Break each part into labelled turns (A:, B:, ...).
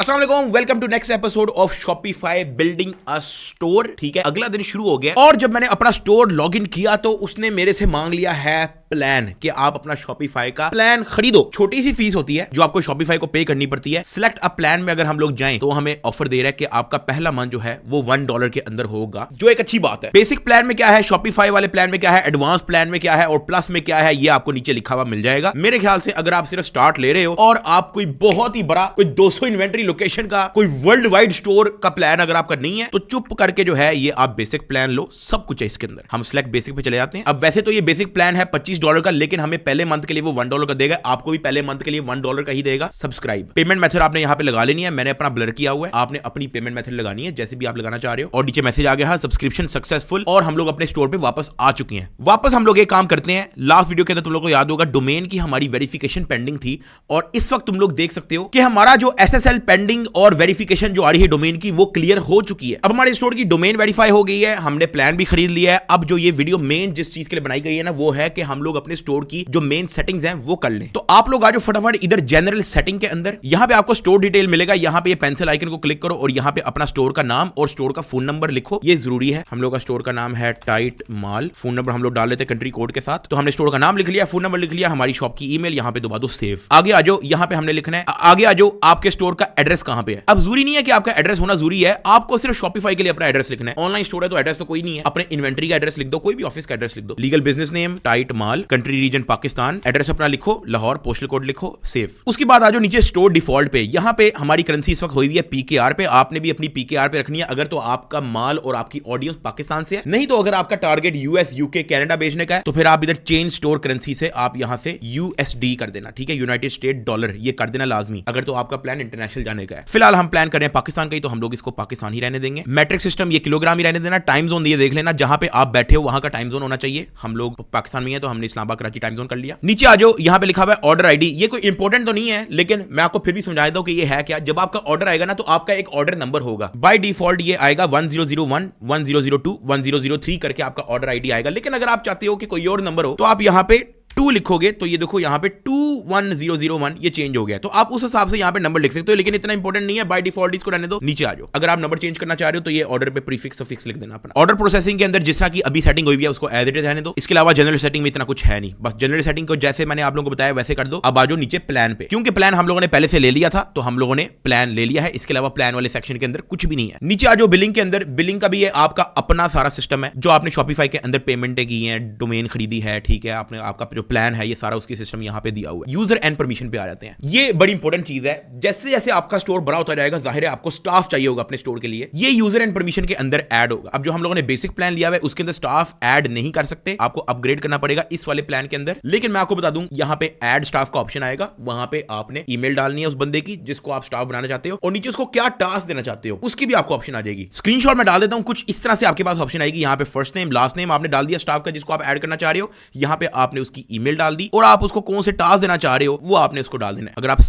A: अस्सलाम वालेकुम, welcome to next episode of Shopify building a store. ठीक है, अगला दिन शुरू हो गया और जब मैंने अपना स्टोर लॉगिन किया तो उसने मेरे से मांग लिया है प्लान कि आप अपना शॉपिफाई का प्लान खरीदो। छोटी सी फीस होती है जो आपको शॉपिफाई को पे करनी पड़ती है। सिलेक्ट अ प्लान में अगर हम लोग जाएं तो हमें ऑफर दे रहा है कि आपका पहला मंथ जो है वो $1 के अंदर होगा, जो एक अच्छी बात है। बेसिक प्लान में क्या है, शॉपिफाई वाले प्लान में क्या है, एडवांस प्लान में क्या है और प्लस में क्या है, ये आपको नीचे लिखा हुआ मिल जाएगा। मेरे ख्याल से अगर आप सिर्फ स्टार्ट ले रहे हो और आप कोई बहुत ही बड़ा कोई 200 इन्वेंटरी लोकेशन का कोई वर्ल्ड वाइड स्टोर का प्लान अगर आपका नहीं है तो चुप करके जो है ये आप बेसिक प्लान लो, सब कुछ है इसके अंदर। हम सिलेक्ट बेसिक पे चले जाते हैं। अब वैसे तो ये बेसिक प्लान है $25 का, लेकिन हमें पहले मंथ के लिए वो $1 का देगा, आपको भी पहले मंथ के लिए $1 का ही देगा। सब्सक्राइब पेमेंट मेथड आपने यहां पे लगा लेनी है। मैंने अपना ब्लर किया हुआ है, आपने अपनी पेमेंट मेथड लगानी है जैसे भी आप लगाना चाह रहे हो। और नीचे मैसेज आ गया है सब्सक्रिप्शन सक्सेसफुल और हम लोग अपने स्टोर पे वापस आ चुके हैं। वापस हम लोग एक काम करते हैं, लास्ट वीडियो के अंदर तुम लोग को याद होगा डोमेन की हमारी वेरिफिकेशन पेंडिंग थी और इस वक्त तुम लोग देख सकते हो कि हमारा जो SSL पेंडिंग और वेरिफिकेशन जो आ रही है डोमेन की वो क्लियर हो चुकी है। अब हमारे स्टोर की डोमेन वेरीफाई हो गई है, हमने प्लान भी खरीद लिया है। अब जो ये वीडियो मेन जिस चीज के लिए बनाई गई है ना वो है कि हम लोग अपने स्टोर की जो मेन सेटिंग्स हैं वो कर लें। तो आप लोग आज फटाफट इधर जनरल सेटिंग के अंदर यहां पे आपको स्टोर डिटेल मिलेगा। यहां पे ये पेंसिल आइकन को क्लिक करो और यहां पे अपना स्टोर का नाम और स्टोर का फोन नंबर लिखो, ये जरूरी है। हम लोग का स्टोर का नाम है टाइट माल, फोन नंबर हम लोग डाल लेते हैं कंट्री कोड के साथ। तो हमने स्टोर का नाम लिख लिया, फोन नंबर लिख लिया, हमारी शॉप की ईमेल यहां पे दबा दो सेव। आगे आ जाओ, यहां पे हमने लिखना है आगे आ जाओ आपके स्टोर का एड्रेस कहां पे है। अब जरूरी नहीं है कि आपका एड्रेस होना जरूरी है, आपको सिर्फ शॉपिफाई के लिए अपना एड्रेस लिखना है। ऑनलाइन स्टोर है तो एड्रेस तो कोई नहीं है, अपने इन्वेंटरी का एड्रेस लिख दो, कोई भी ऑफिस का एड्रेस लिख दो। लीगल बिजनेस नेम टाइट माल, कंट्री रीजन पाकिस्तान, एड्रेस अपना लिखो लाहौर, पोस्टल कोड लिखो, सेव। उसके बाद आ जाओ नीचे स्टोर डिफॉल्ट पे। यहां पे हमारी करेंसी इस वक्त हुई हुई है PKR पे, आपने भी अपनी PKR पे रखनी है अगर तो आपका माल और आपकी ऑडियंस पाकिस्तान से है। नहीं तो अगर आपका टारगेट US UK कनाडा बेचने का है तो फिर आप इधर चेंज स्टोर करेंसी से आप यहां से USD कर देना, ठीक है, यूनाइटेड स्टेट डॉलर, ये कर देना लाजमी अगर तो आपका प्लान इंटरनेशनल जाने का है। फिलहाल हम प्लान कर रहे हैं पाकिस्तान का ही, तो हम लोग इसको पाकिस्तान ही रहने देंगे। मैट्रिक सिस्टम ये किलोग्राम ही रहने देना। टाइम जोन ये देख लेना, जहां पे आप बैठे हो वहां का टाइम जोन होना चाहिए। हम लोग पाकिस्तान में है तो हमने इस्लामाबाद कराची टाइम जोन कर लिया। नीचे आ जाओ, यहां पे लिखा हुआ है ऑर्डर आईडी। ये कोई इंपॉर्टेंट तो नहीं है लेकिन मैं आपको फिर भी समझा देता हूं कि ये है क्या। जब आपका ऑर्डर आएगा ना तो आपका एक ऑर्डर नंबर होगा, बाय डिफॉल्ट ये आएगा 1001 1002 1003 करके आपका ऑर्डर आईडी आएगा। लेकिन अगर आप चाहते हो कि कोई और नंबर हो तो आप यहां पे 2 लिखोगे तो ये देखो यहां पे 21001 ये चेंज हो गया, तो आप उस हिसाब से यहां पे नंबर लिख सकते हो, लेकिन इतना इंपॉर्टेंट नहीं है। बाय डिफॉल्ट इसको रहने दो। नीचे आ जाओ, अगर आप नंबर चेंज करना चाह रहे हो तो ये ऑर्डर पे प्रीफिक्स सफिक्स लिख देना अपना। ऑर्डर प्रोसेसिंग के अंदर जिस तरह की अभी सेटिंग हुई है उसको एज इट इज रहने दो। इसके अलावा जनरल सेटिंग में इतना कुछ है नहीं, बस जनरल सेटिंग को जैसे मैंने आप लोगों को बताया वैसे कर दो। अब आ जाओ नीचे प्लान पे, क्योंकि प्लान हम लोगों ने पहले से ले लिया था तो हम लोगों ने प्लान ले लिया है। इसके अलावा प्लान वाले सेक्शन के अंदर कुछ भी नहीं है। नीचे आ जाओ बिलिंग के अंदर, बिलिंग का भी ये आपका अपना सारा सिस्टम है जो आपने शॉपिफाई के अंदर पेमेंटें की हैं, डोमेन खरीदी है, ठीक है, आपने आपका जो प्लान है ये सारा उसकी सिस्टम यहां पे दिया हुआ है। यूजर एंड परमिशन पे आ जाते हैं, ये बड़ी इंपॉर्टेंट चीज है। जैसे जैसे आपका स्टोर बड़ा होता जाएगा जाहिर है आपको स्टाफ चाहिए होगा अपने स्टोर के लिए, ये यूजर एंड परमिशन के अंदर ऐड होगा। अब जो हम लोगों ने बेसिक प्लान लिया हुआ है उसके अंदर स्टाफ ऐड नहीं कर सकते, आपको अपग्रेड करना पड़ेगा इस वाले प्लान के अंदर। लेकिन मैं आपको बता दूं यहां पे ऐड स्टाफ का ऑप्शन आएगा, वहां पे आपने ईमेल डालनी है उस बंदे की जिसको आप स्टाफ बनाना चाहते हो और नीचे उसको क्या टास्क देना चाहते हो उसकी भी आपको ऑप्शन आ जाएगी। स्क्रीनशॉट में डाल देता हूं, कुछ इस तरह से आपके पास ऑप्शन आएगी। यहां पे फर्स्ट नेम लास्ट नेम आपने डाल दिया स्टाफ का जिसको आप ऐड करना चाह रहे हो, यहां पे आपने उसकी ईमेल डाल दी और आप उसको कौन से टास्क देना चाह रहे हो वो आपने उसको डाल देना है। अगर आप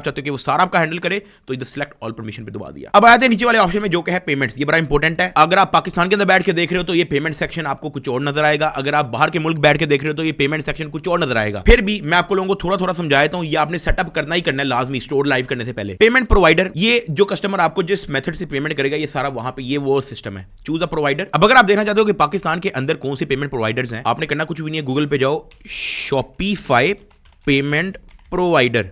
A: चाहते हो कि वो सारा आपका हैंडल करे तो इधर सिलेक्ट ऑल परमिशन पे दबा दिया। अब आते हैं नीचे वाले ऑप्शन में जो कि है पेमेंट्स। ये बड़ा इंपॉर्टेंट है। अगर आप पाकिस्तान के अंदर बैठ के देख रहे हो तो ये पेमेंट सेक्शन आपको कुछ और नजर आएगा, अगर आप बाहर के मुल्क बैठ के देख रहे हो तो ये पेमेंट सेक्शन कुछ और नजर आएगा। फिर भी मैं आपको लोगों को थोड़ा थोड़ा समझाता हूं, ये आपने सेटअप करना ही करना है लाजमी स्टोर लाइव करने से पहले। पेमेंट प्रोवाइडर, ये जो कस्टमर आपको जिस मेथड से पेमेंट करेगा ये सारा वहां पे ये वो सिस्टम है। Choose a provider. अब अगर आप देखना चाहते हो कि पाकिस्तान के अंदर कौन से पेमेंट प्रोवाइडर्स हैं, आपने करना कुछ भी नहीं है, गूगल पे जाओ, शॉपिफाई पेमेंट प्रोवाइडर,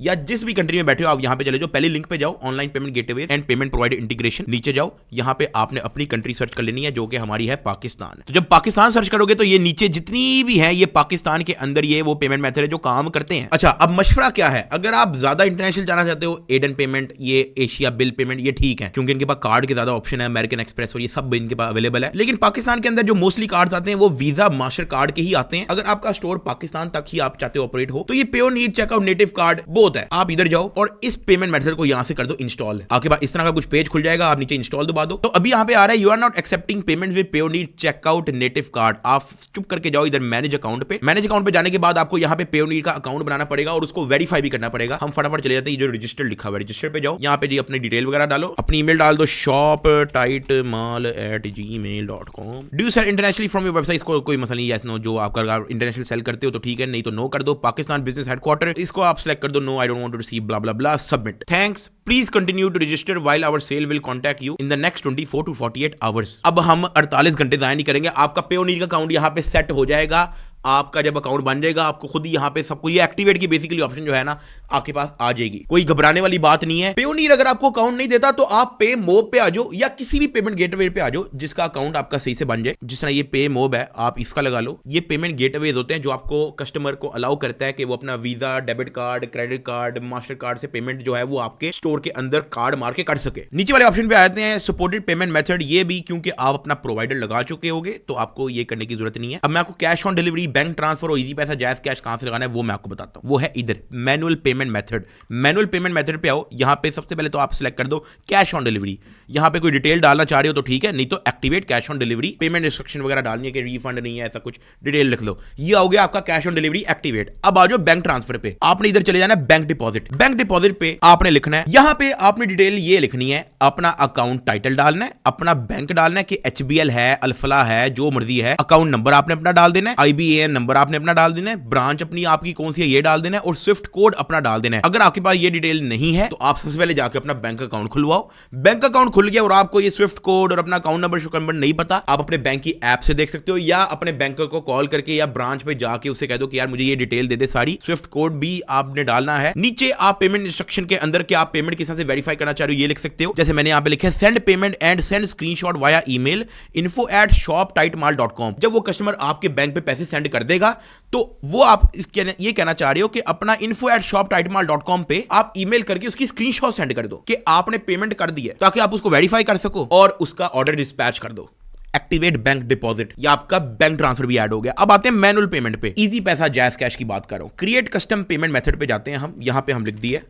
A: या जिस भी कंट्री में बैठे हो आप यहां पे चले जाओ, पहले लिंक पे जाओ, online payment gateway and payment provider integration, नीचे जाओ, यहां पे आपने अपनी कंट्री सर्च कर लेनी है जो कि हमारी है पाकिस्तान। तो जब पाकिस्तान सर्च करोगे तो ये नीचे जितनी भी है ये पाकिस्तान के अंदर ये वो पेमेंट मेथड है जो काम करते हैं। अच्छा, अब मशवरा क्या है, अगर आप ज्यादा इंटरनेशनल जाना चाहते हो, एडन पेमेंट, ये एशिया बिल पेमेंट, ये ठीक है क्योंकि इनके पास कार्ड के ज्यादा ऑप्शन है, अमेरिकन एक्सप्रेस और ये सब इनके पास अवेलेबल है। लेकिन पाकिस्तान के अंदर जो मोस्टली कार्ड आते हैं वो वीजा मास्टर कार्ड के ही आते हैं। अगर आपका स्टोर पाकिस्तान तक ही आप चाहते हो ऑपरेट हो तो ये पेयोनीर चेकआउट नेटिव कार्ड बहुत है। आप इधर जाओ और इस पेमेंट मेथड को यहां से कर दो इंस्टॉल। आपके पास इस तरह का कुछ पेज खुल जाएगा, आप नीचे इंस्टॉल दबा दो। तो अभी यहां पे आ रहा है you are not accepting payment with Payoneer checkout native card. आप चुप करके जाओ इधर मैनेज अकाउंट पे। मैनेज अकाउंट पे जाने के बाद आपको यहां पे पेयोनीर का अकाउंट बनाना पड़ेगा और उसको वेरीफाई भी करना पड़ेगा। हम फटाफट चले जाते हैं, जो रजिस्टर लिखा हुआ है रजिस्टर पे जाओ, यहां पे जी अपनी डिटेल वगैरह डालो, अपनी ईमेल डाल दो shop.tightmal@gmail.com। Do you sell internationally from your website, कोई मसला नहीं, यस नो, जो आप इंटरनेशनल सेल करते हो तो ठीक है, नहीं तो नो कर दो। पाकिस्तान बिजनेस हेडक्वार्टर, इसको आप सेलेक्ट कर दो, no no I don't want to receive blah blah blah, submit, thanks, please continue to register while our sale will contact you in the next 24 to 48 hours. अब हम 48 घंटे जाया नहीं करेंगे, आपका पेयोनीर का अकाउंट यहाँ पे सेट हो जाएगा। आपका जब अकाउंट बन जाएगा आपको खुद ही यहाँ पे सबको ये एक्टिवेट की बेसिकली ऑप्शन जो है ना आपके पास आ जाएगी। कोई घबराने वाली बात नहीं है। पेयोनीर अगर आपको अकाउंट नहीं देता तो आप पे मोब पे आ जाओ या किसी भी पेमेंट गेटवे पे आ जाओ जिसका अकाउंट आपका सही से बन जाए। जिस तरह ये पे मोब है आप इसका लगा लो। ये पेमेंट गेटवेज होते हैं जो आपको कस्टमर को अलाउ करता है कि वो अपना visa, debit card, credit card, master card से पेमेंट जो है वो आपके स्टोर के अंदर कार्ड मार के कर सके। नीचे वाले ऑप्शन पे आते हैं सपोर्टेड पेमेंट मेथड। ये भी क्योंकि आप अपना प्रोवाइडर लगा चुके होगे तो आपको ये करने की जरूरत नहीं है। अब मैं आपको cash on delivery, bank transfer और पैसा, जायज कैश कहां से लगाना है वो मैं आपको बताता हूं। वो है इधर manual payment method. Manual payment method पे आओ। यहां पे सबसे पहले तो आप सिलेक्ट कर दो कैश ऑन डिलीवरी। यहां पे कोई डिटेल डालना चाह रहे हो तो ठीक है, नहीं तो activate cash on delivery. Payment instruction वगैरह डालनी है कि रिफंड नहीं है, ऐसा कुछ डिटेल लिख लो। ये हो गया आपका कैश ऑन डिलीवरी एक्टिवेट। अब आ जाओ बैंक ट्रांसफर पे। आपने इधर चले जाना है बैंक डिपॉजिट। बैंक डिपॉजिट पे आपने लिखना है, यहां पे आपने डिटेल ये लिखनी है, अपना अकाउंट टाइटल डालना है, अपना बैंक डालना है कि HBL है, अल्फला है, जो मर्जी है, अकाउंट नंबर आपने अपना डाल देना है, IBAN नंबर आपने अपना डाल देना है, ब्रांच अपनी आपकी कौन सी है ये डाल देना है और स्विफ्ट कोड अपना डाल देना है। अगर आपके पास ये डिटेल नहीं है तो आप सबसे पहले जाकर अपना बैंक अकाउंट खुलवाओ। बैंक अकाउंट खुल गया और आपको ये स्विफ्ट कोड और अपना अकाउंट नंबर नहीं पता, आप अपने बैंक की ऐप से देख सकते हो या अपने बैंकर को कॉल करके या ब्रांच पे जाके उससे कह दो कि यार मुझे ये डिटेल दे दे सारी। स्विफ्ट कोड भी आपने डालना है। नीचे आप पेमेंट इंस्ट्रक्शन के अंदर कि आप पेमेंट किस तरह से वेरीफाई करना चाह रहे हो ये लिख सकते हो। जैसे मैंने यहाँ पे लिखा है send payment and send screenshot via email info@shoptightmall.com। जब वो कस्टमर आपके बैंक पे पैसे सेंड कर देगा तो वो आप ये कहना चाह रहे हो कि अपना info@shoptightmall.com पे आप ईमेल करके उसकी स्क्रीनशॉट सेंड कर दो कि आपने पेमेंट कर दी है, ताकि आप उसको वेरीफाई कर सको और उसका ऑर्डर डिस्पैच कर दो। एक्टिवेट बैंक डिपॉजिट या आपका बैंक ट्रांसफर भी ऐड हो गया। अब आते हैं मैनुअल पेमेंट पे। इजी पैसा, जायज कैश की बात कर रहा हूं। क्रिएट कस्टम पेमेंट मेथड पे जाते हैं हम। यहां पे हम लिख दिए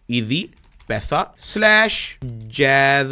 A: इजी पैसा /जैज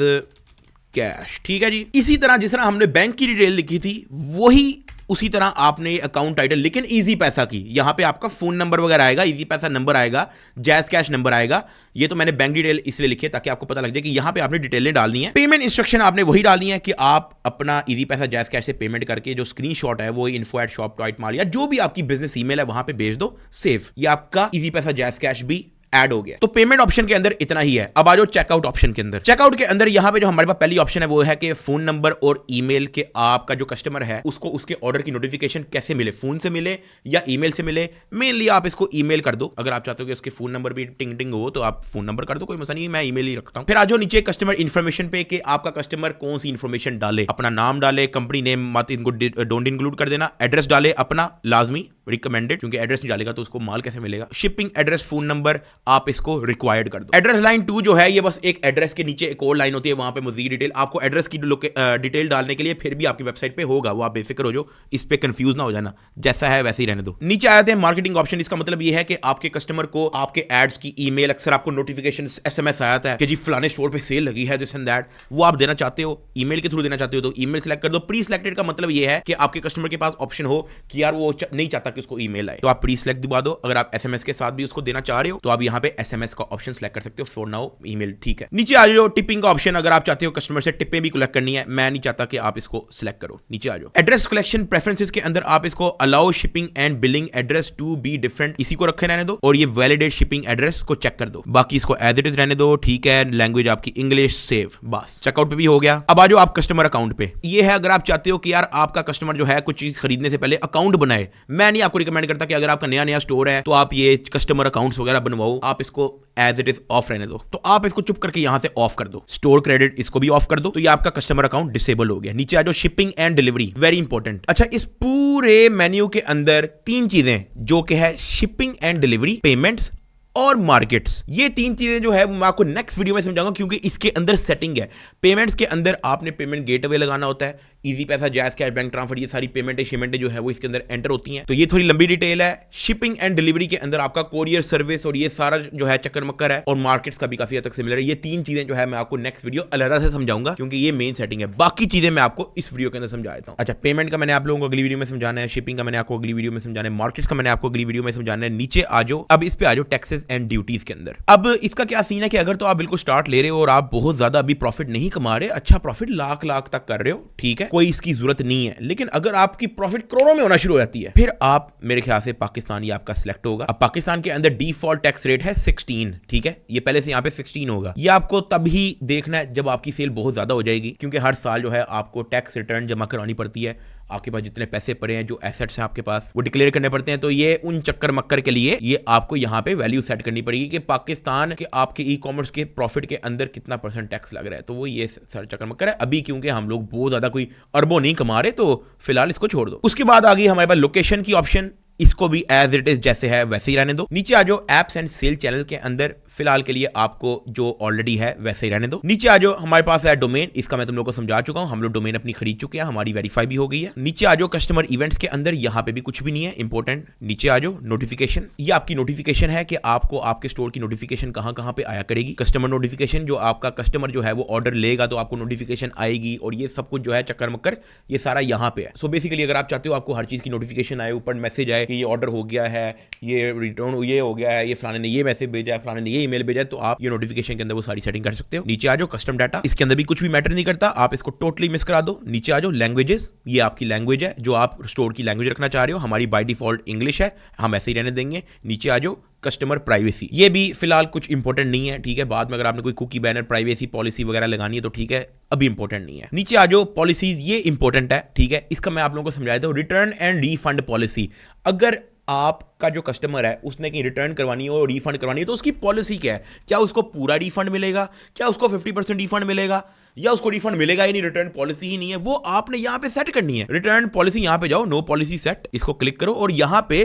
A: कैश। ठीक है जी। इसी तरह जिस तरह हमने बैंक की डिटेल लिखी थी वही उसी तरह आपने अकाउंट टाइटल, लेकिन इजी पैसा की यहां पे आपका फोन नंबर वगैरह आएगा, इजी पैसा नंबर आएगा, जैज कैश नंबर आएगा। ये तो मैंने बैंक डिटेल इसलिए लिखी है ताकि आपको पता लग जाए कि यहां पे आपने डिटेलें डालनी है। पेमेंट इंस्ट्रक्शन आपने वही डालनी है कि आप अपना इजी पैसा जैज कैश से पेमेंट करके जो स्क्रीनशॉट है वो info@shoptightmall या जो भी आपकी बिजनेस ईमेल है वहां पे भेज दो। सेव। ये आपका इजी पैसा जैज कैश भी ऐड हो गया। तो पेमेंट ऑप्शन के अंदर इतना ही है। अब आ जाओ चेकआउट ऑप्शन के अंदर। चेकआउट के अंदर यहां पे जो हमारे पास पहली ऑप्शन है वो है कि फोन नंबर और ईमेल के आपका जो कस्टमर है उसको उसके ऑर्डर की नोटिफिकेशन कैसे मिले, फोन से मिले या ईमेल से मिले। मेनली आप इसको ईमेल कर दो। अगर आप चाहते हो कि उसके फोन नंबर भी टिंग टिंग हो तो आप फोन नंबर कर दो, कोई मसला नहीं, मैं ईमेल ही रखता हूं। फिर आ जाओ नीचे कस्टमर इन्फॉर्मेशन पे कि आपका कस्टमर कौन सी इन्फॉर्मेशन डाले, अपना नाम डाले, कंपनी नेम मत इनको डोंट इंक्लूड कर देना, एड्रेस डाले अपना लाजमी रिकमेंडेड, क्योंकि एड्रेस नहीं डालेगा तो उसको माल कैसे मिलेगा, शिपिंग एड्रेस, फोन नंबर आप इसको रिक्वायर्ड कर दो। एड्रेस लाइन 2 जो है ये बस एक एड्रेस के नीचे एक और लाइन होती है, वहां पे मजीद डिटेल आपको एड्रेस की डिटेल डालने के लिए फिर भी आपकी वेबसाइट पे होगा, वो आप बेफिक्र हो जाओ, इस पे कंफ्यूज ना हो जाना, जैसा है वैसे ही रहने दो। नीचे आते हैं मार्केटिंग ऑप्शन। इसका मतलब ये है कि आपके कस्टमर को आपके एड्स की ईमेल, अक्सर आपको नोटिफिकेशन SMS आता है कि जी फलाने स्टोर पे सेल लगी है, दिस एंड दैट, वो आप देना चाहते हो, ईमेल के थ्रू देना चाहते हो तो ईमेल सेलेक्ट कर दो। प्री सिलेक्टेड का मतलब ये है कि आपके कस्टमर के पास ऑप्शन हो कि यार वो नहीं चाहता कि उसको ईमेल आए, तो आप प्री सिलेक्ट दिवा दो। अगर आप SMS के साथ भी उसको देना चाह रहे हो तो आप यहाँ पे SMS का ऑप्शन सेलेक्ट कर सकते हो। फॉर नाउ ईमेल ठीक है। नीचे आ जाओ टिपिंग का ऑप्शन। अगर आप चाहते हो कस्टमर से टिपें भी कलेक्ट करनी है, मैं नहीं चाहता कि आप इसको सिलेक्ट करो, नीचे आ जाओ। एड्रेस कलेक्शन प्रेफरेंसेस के अंदर आप इसको allow shipping and billing address to be different, इसी को रखे रहने दो और ये वैलिडेट शिपिंग एड्रेस को चेक कर दो, बाकी इसको एज इट इज रहने दो। ठीक है, लैंग्वेज आपकी इंग्लिश, सेव, बस चेकआउट पे भी हो गया। अब आ जाओ आप कस्टमर अकाउंट पे। ये है अगर आप चाहते हो कि यार आपका कस्टमर जो है कुछ चीज खरीदने से पहले अकाउंट बनाए। मैं नहीं आपको रिकमेंड करता कि अगर आपका नया नया स्टोर है तो आप ये कस्टमर अकाउंट्स वगैरह बनवाओ, आप इसको एज इट इज ऑफ रहने दो। तो आप इसको चुप करके यहां से ऑफ कर दो। स्टोर क्रेडिट इसको भी ऑफ कर दो, तो ये आपका कस्टमर अकाउंट डिसेबल हो गया। नीचे आ जाओ shipping and delivery, very important. अच्छा, इस पूरे मेन्यू के अंदर 3 चीजें जो कि है शिपिंग एंड डिलीवरी, पेमेंट्स और मार्केट्स, ये 3 चीजें जो है मैं आपको नेक्स्ट वीडियो में समझाऊंगा क्योंकि इसके अंदर सेटिंग है। पेमेंट्स के अंदर आपने पेमेंट गेटवे लगाना होता है, इजी पैसा, जायज कैश, बैंक ट्रांसफर, ये सारी पेमेंटें जो है वो इसके अंदर एंटर होती हैं, तो ये थोड़ी लंबी डिटेल है। शिपिंग एंड डिलीवरी के अंदर आपका कोरियर सर्विस और ये सारा जो है चक्कर मक्कर है, और मार्केट्स का भी काफी हद तक सिमिलर है। ये 3 चीजें जो है मैं आपको नेक्स्ट वीडियो अलग से समझाऊंगा क्योंकि ये मेन सेटिंग है, बाकी चीजें मैं आपको इस वीडियो के अंदर समझा देता हूं। अच्छा, पेमेंट का मैंने आप लोगों को अगली वीडियो में समझाना है, शिपिंग का मैंने आपको अगली वीडियो में समझाना है, मार्केट्स का मैंने आपको अगली वीडियो में समझाना है। नीचे आ जाओ, अब इस पे आ जाओ टैक्सेस एंड ड्यूटीज के अंदर। अब इसका क्या सीन है कि अगर तो आप बिल्कुल स्टार्ट ले रहे हो और आप बहुत ज्यादा अभी प्रॉफिट नहीं कमा रहे, अच्छा प्रॉफिट लाख तक कर रहे हो, ठीक है, कोई इसकी जरूरत नहीं है। लेकिन अगर आपकी प्रॉफिट करोड़ों में होना शुरू हो जाती है, फिर आप मेरे ख्याल से पाकिस्तान ये आपका सिलेक्ट होगा। अब पाकिस्तान के अंदर डिफॉल्ट टैक्स रेट है 16, ठीक है, ये पहले से यहाँ पे 16 होगा। ये आपको तभी देखना है जब आपकी सेल बहुत ज्यादा हो जाएगी, क्योंकि हर साल जो है आपको टैक्स रिटर्न जमा करवानी पड़ती है। आपके पास जितने पैसे पड़े हैं, जो एसेट्स हैं आपके पास, वो डिक्लेयर करने पड़ते हैं। तो ये उन चक्कर मक्कर के लिए ये आपको यहाँ पे वैल्यू सेट करनी पड़ेगी कि पाकिस्तान के आपके ई कॉमर्स के प्रॉफिट के अंदर कितना % टैक्स लग रहा है। तो वो ये सर चक्कर मक्कर है अभी, क्योंकि हम लोग बहुत ज्यादा कोई अरबों नहीं कमा रहे, तो फिलहाल इसको छोड़ दो। उसके बाद आ गई हमारे पास लोकेशन की ऑप्शन। इसको भी एज इट इज जैसे है वैसे ही रहने दो। नीचे आ जाओ एप्स एंड सेल चैनल के अंदर, फिलहाल के लिए आपको जो ऑलरेडी है वैसे ही रहने दो। नीचे आ जाओ, हमारे पास है डोमेन, इसका मैं तुम लोगों को समझा चुका हूं, हम लोग डोमेन अपनी खरीद चुके हैं, हमारी वेरीफाई भी हो गई है। नीचे आ जाओ कस्टमर इवेंट्स के अंदर, यहां पे भी कुछ भी नहीं है इंपॉर्टेंट। नीचे आ जाओ नोटिफिकेशन, ये आपकी नोटिफिकेशन है कि आपको आपके स्टोर की नोटिफिकेशन कहां पे आया करेगी। कस्टमर नोटिफिकेशन, जो आपका कस्टमर जो है वो ऑर्डर लेगा तो आपको नोटिफिकेशन आएगी, और ये सब कुछ जो है चक्कर मक्कर ये सारा यहाँ पे है। सो बेसिकली अगर आप चाहते हो आपको हर चीज की नोटिफिकेशन आए, ऊपर मैसेज आए कि ये ऑर्डर हो गया है, ये रिटर्न ये हो गया है, ये फलाने ने ये मैसेज भेजा है, फलाने ने ये ईमेल भेजा है, तो आप ये नोटिफिकेशन के अंदर वो सारी सेटिंग कर सकते हो। नीचे आ जाओ कस्टम डाटा, इसके अंदर भी कुछ भी मैटर नहीं करता, आप इसको टोटली मिस करा दो। नीचे आ जाओ लैंग्वेजेस, ये आपकी लैंग्वेज है जो आप स्टोर की लैंग्वेज रखना चाह रहे हो, हमारी बाय डिफॉल्ट इंग्लिश है, हम ऐसे ही रहने देंगे। नीचे आ जाओ कस्टमर प्राइवेसी, ये भी फिलहाल कुछ इंपॉर्टेंट नहीं है, ठीक है, बाद में अगर आपने कोई कुकी बैनर प्राइवेसी पॉलिसी वगैरह लगानी है तो ठीक है, अभी इंपॉर्टेंट नहीं है। नीचे आ जाओ पॉलिसीज, ये इंपॉर्टेंट है, ठीक है, इसका मैं आप लोगों को समझा देता हूं। रिटर्न एंड रिफंड पॉलिसी, अगर आपका जो कस्टमर है उसने कहीं रिटर्न करवानी हो और रिफंड करवानी है तो उसकी पॉलिसी क्या है? क्या उसको पूरा रिफंड मिलेगा, क्या उसको 50% रिफंड मिलेगा, या उसको रिफंड मिलेगा ही नहीं, रिटर्न पॉलिसी ही नहीं है? वो आपने यहां पे सेट करनी है। रिटर्न पॉलिसी, यहां पे जाओ, नो पॉलिसी सेट, इसको क्लिक करो और यहां पे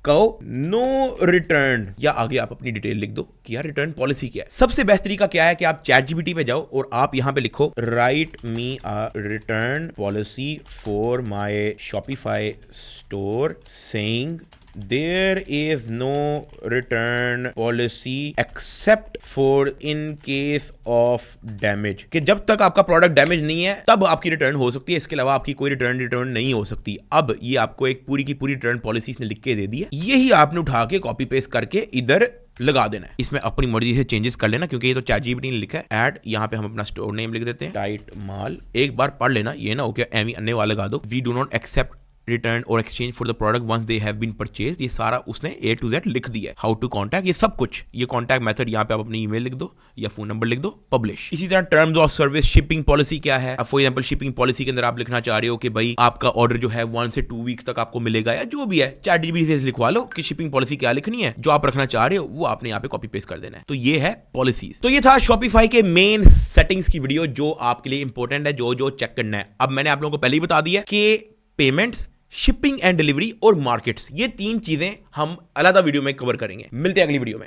A: कहो नो रिटर्न, या आगे आप अपनी डिटेल लिख दो कि यार रिटर्न पॉलिसी क्या है। सबसे बेस्ट तरीका क्या है कि आप ChatGPT पे जाओ और आप यहां पे लिखो right me a return policy for my Shopify store saying there is no return policy except for in case of damage, कि जब तक आपका प्रोडक्ट डैमेज नहीं है तब आपकी रिटर्न हो सकती है, इसके अलावा आपकी कोई रिटर्न नहीं हो सकती। अब ये आपको एक पूरी की पूरी रिटर्न पॉलिसी इसने लिख के दे दी है, यही आपने उठा के कॉपी पेस्ट करके इधर लगा देना है। इसमें अपनी मर्जी से चेंजेस कर लेना, क्योंकि ये तो ChatGPT ने लिखा है। ऐड, यहाँ पे हम अपना स्टोर नेम लिख देते हैं, टाइट माल, एक बार पढ़ लेना, ये ना हो क्या एमी अन्य वाला लगा दो। We do not accept return और exchange for the product once they have been purchase, ये सारा उसने A to Z लिख दिया है। हाउ टू कॉन्टैक्ट, ये सब कुछ, ये कॉन्टैक्ट मेथड, यहाँ पे आप अपनी ईमेल लिख दो या फोन नंबर लिख दो, पब्लिश। इसी तरह terms of service, shipping policy क्या है। अब फॉर एग्जांपल शिपिंग पॉलिसी के अंदर आप लिखना चाह रहे हो कि भाई आपका ऑर्डर जो है 1 से 2 वीक्स तक आपको मिलेगा, या जो भी है ChatGPT से लिखवा लो कि शिपिंग पॉलिसी क्या लिखनी है, जो आप रखना चाह रहे हो वो आपने यहाँ पे कॉपी पेस्ट कर देना है। तो ये है पॉलिसीज। तो ये था शॉपिफाई के मेन सेटिंग्स की वीडियो जो आपके लिए इंपॉर्टेंट है, जो चेक करना है। अब मैंने आप लोगों को पहले ही बता दिया कि पेमेंट्स, शिपिंग एंड डिलीवरी और मार्केट्स, ये 3 चीजें हम अलग वीडियो में कवर करेंगे। मिलते हैं अगली वीडियो में।